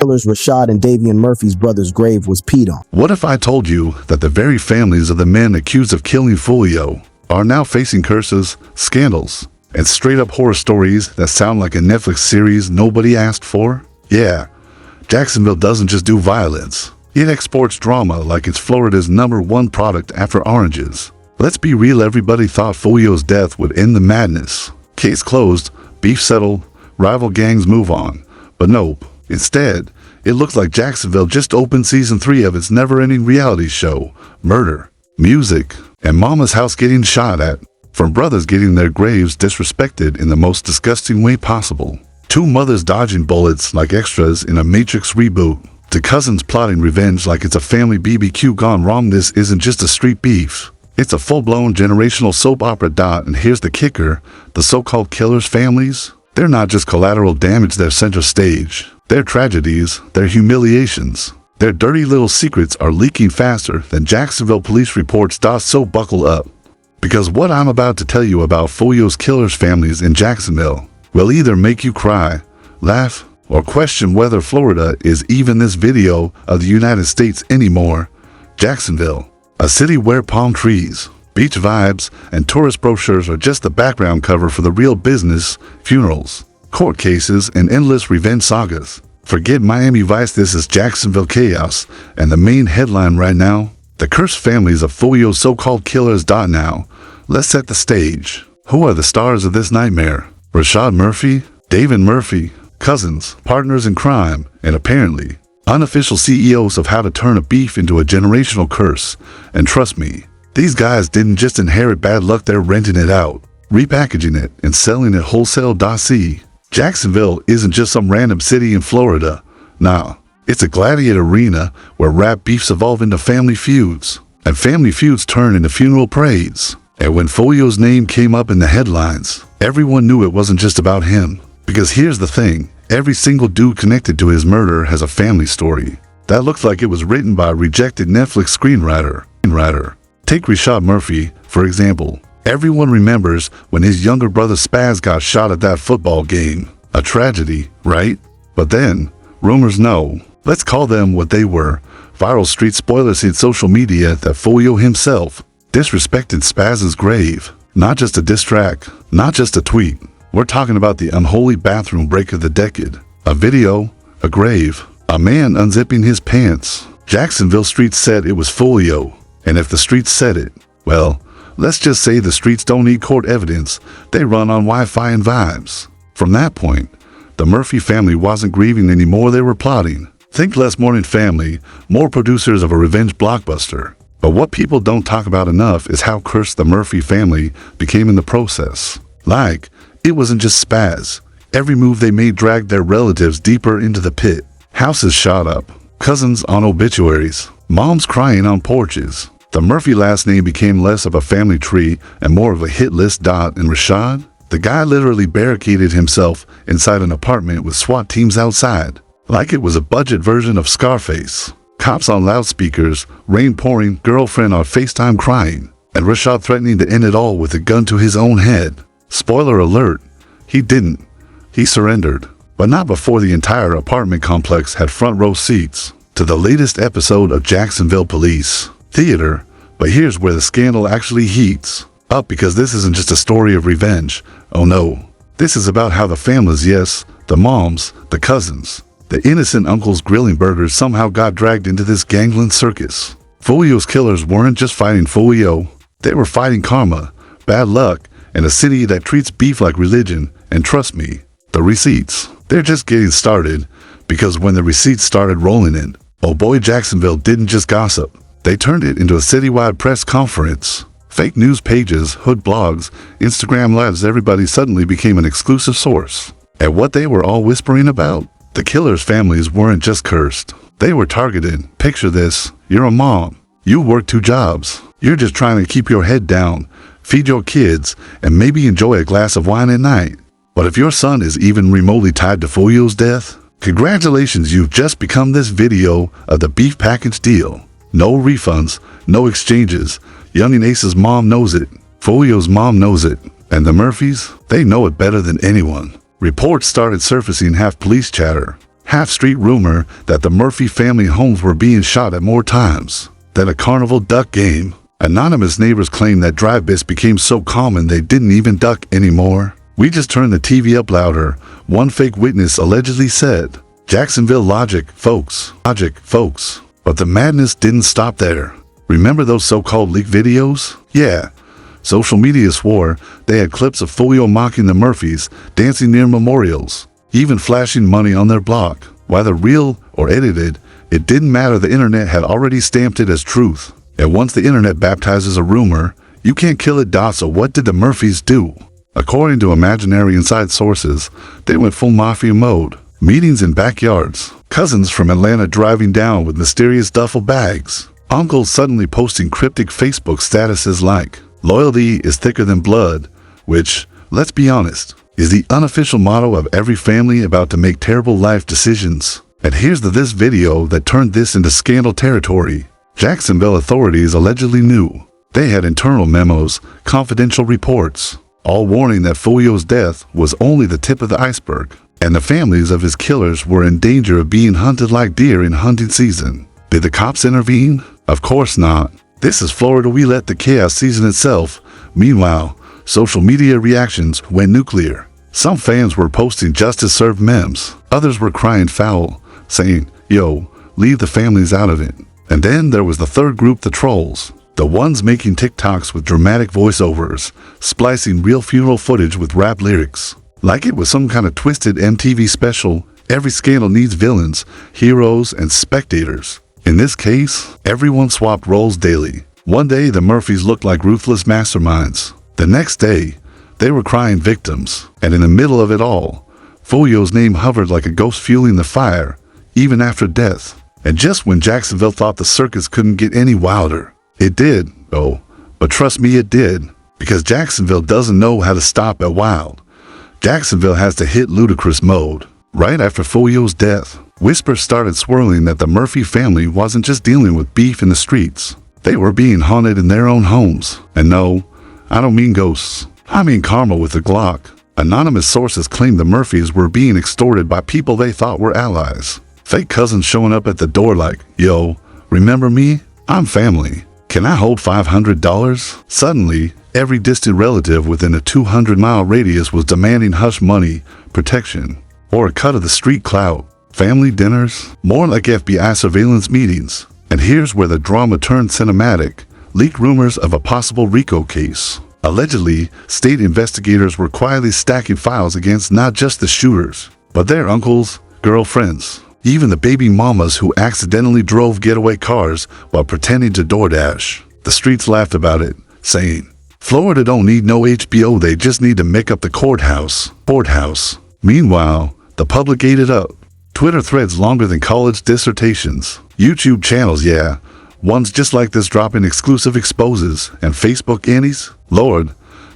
Killers Rashad and Davian Murphy's brother's grave was peed on. What if I told you that the very families of the men accused of killing Foolio are now facing curses, scandals, and straight-up horror stories that sound like a Netflix series nobody asked for? Yeah, Jacksonville doesn't just do violence. It exports drama like it's Florida's #1 product after oranges. Let's be real, everybody thought Foolio's death would end the madness. Case closed, beef settled, rival gangs move on. But nope. Instead, it looks like Jacksonville just opened season 3 of its never-ending reality show, murder, music, and mama's house getting shot at, from brothers getting their graves disrespected in the most disgusting way possible, to mothers dodging bullets like extras in a Matrix reboot, to cousins plotting revenge like it's a family BBQ gone wrong. This isn't just a street beef. It's a full-blown generational soap opera. And here's the kicker, the so-called killers' families, they're not just collateral damage, they're center stage. Their tragedies, their humiliations, their dirty little secrets are leaking faster than Jacksonville police reports. So buckle up, because what I'm about to tell you about Foolio's killers' families in Jacksonville will either make you cry, laugh, or question whether Florida is even this video of the United States anymore. Jacksonville, a city where palm trees, beach vibes, and tourist brochures are just the background cover for the real business, funerals, court cases, and endless revenge sagas. Forget Miami Vice, this is Jacksonville chaos, and the main headline right now, the cursed families of Foolio's so-called killers. Now, let's set the stage. Who are the stars of this nightmare? Rashad Murphy, Davian Murphy, cousins, partners in crime, and apparently unofficial CEOs of how to turn a beef into a generational curse. And trust me, these guys didn't just inherit bad luck, they're renting it out, repackaging it, and selling it wholesale. See, Jacksonville isn't just some random city in Florida. Nah, it's a gladiator arena where rap beefs evolve into family feuds, and family feuds turn into funeral parades. And when Foolio's name came up in the headlines, everyone knew it wasn't just about him. Because here's the thing, every single dude connected to his murder has a family story that looks like it was written by a rejected Netflix screenwriter. Take Rashad Murphy, for example. Everyone remembers when his younger brother Spaz got shot at that football game. A tragedy, right? But then, rumors know, let's call them what they were, viral street spoilers hit social media that Foolio himself disrespected Spaz's grave. Not just a diss track, not just a tweet. We're talking about the unholy bathroom break of the decade. A video, a grave, a man unzipping his pants. Jacksonville streets said it was Foolio. And if the streets said it, well, let's just say the streets don't need court evidence. They run on Wi-Fi and vibes. From that point, the Murphy family wasn't grieving anymore, they were plotting. Think Less Morning Family, more producers of a revenge blockbuster. But what people don't talk about enough is how cursed the Murphy family became in the process. Like, it wasn't just Spaz. Every move they made dragged their relatives deeper into the pit. Houses shot up, cousins on obituaries, moms crying on porches. The Murphy last name became less of a family tree and more of a hit list. And Rashad? The guy literally barricaded himself inside an apartment with SWAT teams outside, like it was a budget version of Scarface. Cops on loudspeakers, rain pouring, girlfriend on FaceTime crying, and Rashad threatening to end it all with a gun to his own head. Spoiler alert, he didn't. He surrendered, but not before the entire apartment complex had front row seats to the latest episode of Jacksonville Police Theater. But here's where the scandal actually heats up, because this isn't just a story of revenge. Oh no, this is about how the families, yes, the moms, the cousins, the innocent uncles grilling burgers somehow got dragged into this gangland circus. Foolio's killers weren't just fighting Foolio, they were fighting karma, bad luck, and a city that treats beef like religion. And trust me, the receipts, they're just getting started, because when the receipts started rolling in, oh boy, Jacksonville didn't just gossip. They turned it into a citywide press conference. Fake news pages, hood blogs, Instagram lives, everybody suddenly became an exclusive source. And what they were all whispering about? The killers' families weren't just cursed. They were targeted. Picture this, you're a mom. You work 2 jobs. You're just trying to keep your head down, feed your kids, and maybe enjoy a glass of wine at night. But if your son is even remotely tied to Foolio's death, congratulations, you've just become this video of the beef package deal. No refunds, no exchanges. Youngin Ace's mom knows it. Foolio's mom knows it. And the Murphys, they know it better than anyone. Reports started surfacing, half police chatter, half-street rumor that the Murphy family homes were being shot at more times than a carnival duck game. Anonymous neighbors claim that drive-bys became so common they didn't even duck anymore. We just turned the TV up louder, one fake witness allegedly said. Jacksonville logic, folks. Logic, folks. But the madness didn't stop there. Remember those so-called leaked videos? Yeah. Social media swore they had clips of Foolio mocking the Murphys, dancing near memorials, even flashing money on their block. Whether real or edited, it didn't matter. The internet had already stamped it as truth. And once the internet baptizes a rumor, you can't kill it. So what did the Murphys do? According to imaginary inside sources, they went full mafia mode. Meetings in backyards. Cousins from Atlanta driving down with mysterious duffel bags. Uncles suddenly posting cryptic Facebook statuses like, "Loyalty is thicker than blood," which, let's be honest, is the unofficial motto of every family about to make terrible life decisions. And here's this video that turned this into scandal territory. Jacksonville authorities allegedly knew. They had internal memos, confidential reports, all warning that Foolio's death was only the tip of the iceberg, and the families of his killers were in danger of being hunted like deer in hunting season. Did the cops intervene? Of course not. This is Florida. We let the chaos season itself. Meanwhile, social media reactions went nuclear. Some fans were posting justice served memes. Others were crying foul, saying, "Yo, leave the families out of it." And then there was the third group, the trolls. The ones making TikToks with dramatic voiceovers, splicing real funeral footage with rap lyrics. Like it was some kind of twisted MTV special. Every scandal needs villains, heroes, and spectators. In this case, everyone swapped roles daily. One day, the Murphys looked like ruthless masterminds. The next day, they were crying victims. And in the middle of it all, Foolio's name hovered like a ghost fueling the fire, even after death. And just when Jacksonville thought the circus couldn't get any wilder, it did. Oh, but trust me, it did. Because Jacksonville doesn't know how to stop at wild. Jacksonville has to hit ludicrous mode. Right after Foolio's death, whispers started swirling that the Murphy family wasn't just dealing with beef in the streets. They were being haunted in their own homes. And no, I don't mean ghosts. I mean karma with a Glock. Anonymous sources claimed the Murphys were being extorted by people they thought were allies. Fake cousins showing up at the door like, "Yo, remember me? I'm family. Can I hold $500? Suddenly, every distant relative within a 200-mile radius was demanding hush money, protection, or a cut of the street clout. Family dinners, more like FBI surveillance meetings. And here's where the drama turned cinematic. Leaked rumors of a possible RICO case. Allegedly, state investigators were quietly stacking files against not just the shooters, but their uncles, girlfriends, even the baby mamas who accidentally drove getaway cars while pretending to DoorDash. The streets laughed about it, saying, "Florida don't need no HBO, they just need to make up the courthouse." Meanwhile, the public ate it up. Twitter threads longer than college dissertations. YouTube channels, yeah. Ones just like this dropping exclusive exposes, and Facebook annies. Lord,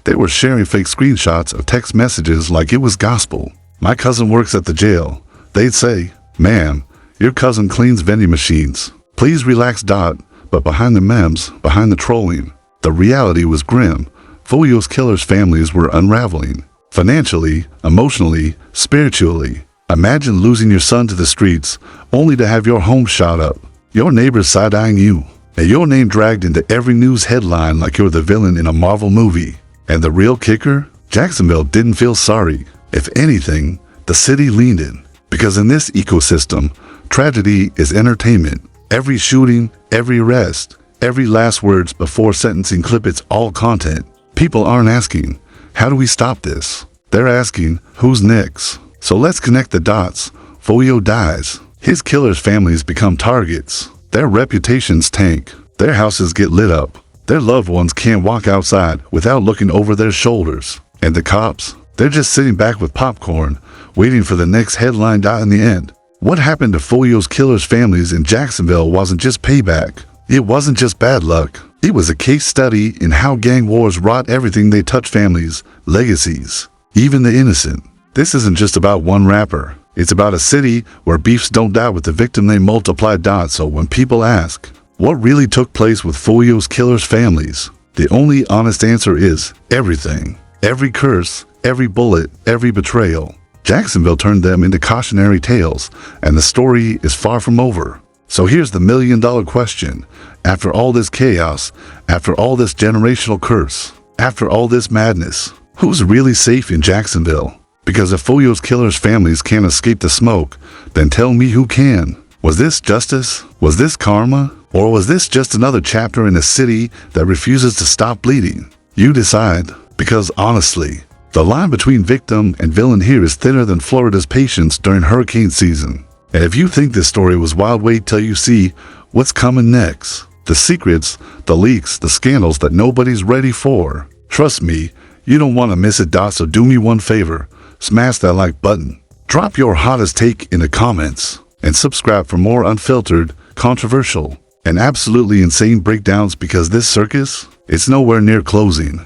they were sharing fake screenshots of text messages like it was gospel. "My cousin works at the jail." They'd say, "Ma'am, your cousin cleans vending machines. Please relax." But behind the memes, behind the trolling, the reality was grim. Foolio's killers' families were unraveling. Financially, emotionally, spiritually. Imagine losing your son to the streets, only to have your home shot up, your neighbors side-eyeing you, and your name dragged into every news headline like you're the villain in a Marvel movie. And the real kicker? Jacksonville didn't feel sorry. If anything, the city leaned in. Because in this ecosystem, tragedy is entertainment. Every shooting, every arrest, every last words before sentencing clip, it's all content. People aren't asking, "How do we stop this?" They're asking, "Who's next?" So let's connect the dots. Foolio dies. His killers' families become targets. Their reputations tank. Their houses get lit up. Their loved ones can't walk outside without looking over their shoulders. And the cops? They're just sitting back with popcorn, waiting for the next headline. In the end, what happened to Foolio's killers' families in Jacksonville wasn't just payback. It wasn't just bad luck. It was a case study in how gang wars rot everything they touch: families, legacies, even the innocent. This isn't just about one rapper. It's about a city where beefs don't die with the victim, they multiply. So when people ask, what really took place with Foolio's killers' families, the only honest answer is everything. Every curse, every bullet, every betrayal. Jacksonville turned them into cautionary tales, and the story is far from over. So here's the million-dollar question. After all this chaos, after all this generational curse, after all this madness, who's really safe in Jacksonville? Because if Foolio's killers' families can't escape the smoke, then tell me who can. Was this justice? Was this karma? Or was this just another chapter in a city that refuses to stop bleeding? You decide. Because honestly, the line between victim and villain here is thinner than Florida's patience during hurricane season. And if you think this story was wild, wait till you see what's coming next. The secrets, the leaks, the scandals that nobody's ready for. Trust me, you don't want to miss it, so do me one favor. Smash that like button. Drop your hottest take in the comments. And subscribe for more unfiltered, controversial, and absolutely insane breakdowns, because this circus, it's nowhere near closing.